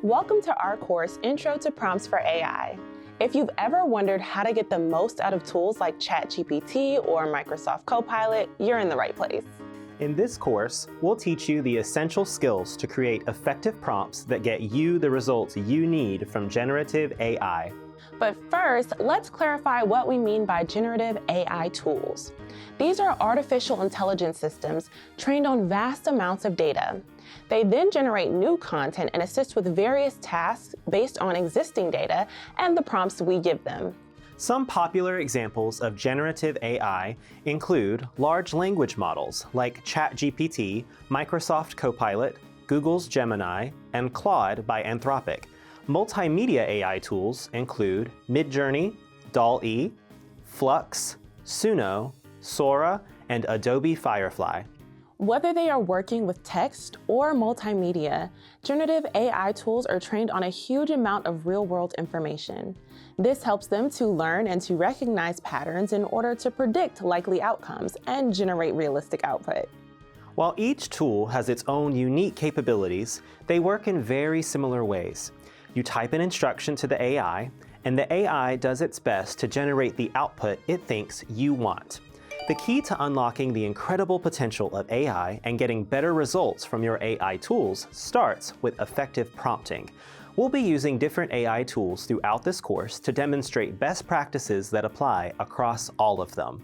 Welcome to our course, Intro to Prompts for AI. If you've ever wondered how to get the most out of tools like ChatGPT or Microsoft Copilot, you're in the right place. In this course, we'll teach you the essential skills to create effective prompts that get you the results you need from generative AI. But first, let's clarify what we mean by generative AI tools. These are artificial intelligence systems trained on vast amounts of data. They then generate new content and assist with various tasks based on existing data and the prompts we give them. Some popular examples of generative AI include large language models like ChatGPT, Microsoft Copilot, Google's Gemini, and Claude by Anthropic. Multimedia AI tools include Midjourney, DALL-E, Flux, Suno, Sora, and Adobe Firefly. Whether they are working with text or multimedia, generative AI tools are trained on a huge amount of real-world information. This helps them to learn and to recognize patterns in order to predict likely outcomes and generate realistic output. While each tool has its own unique capabilities, they work in very similar ways. You type an instruction to the AI, and the AI does its best to generate the output it thinks you want. The key to unlocking the incredible potential of AI and getting better results from your AI tools starts with effective prompting. We'll be using different AI tools throughout this course to demonstrate best practices that apply across all of them.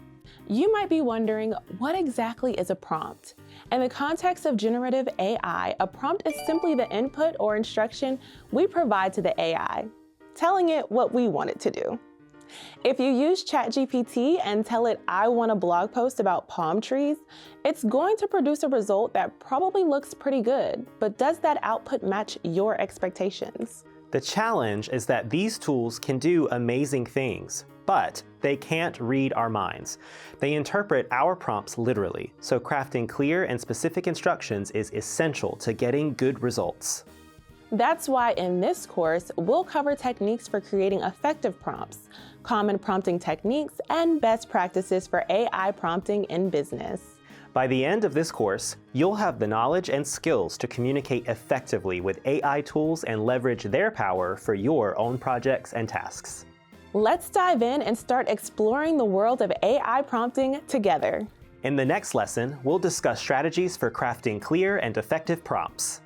You might be wondering, what exactly is a prompt? In the context of generative AI, a prompt is simply the input or instruction we provide to the AI, telling it what we want it to do. If you use ChatGPT and tell it, I want a blog post about palm trees, it's going to produce a result that probably looks pretty good, but does that output match your expectations? The challenge is that these tools can do amazing things, but they can't read our minds. They interpret our prompts literally, so crafting clear and specific instructions is essential to getting good results. That's why in this course, we'll cover techniques for creating effective prompts, common prompting techniques, and best practices for AI prompting in business. By the end of this course, you'll have the knowledge and skills to communicate effectively with AI tools and leverage their power for your own projects and tasks. Let's dive in and start exploring the world of AI prompting together. In the next lesson, we'll discuss strategies for crafting clear and effective prompts.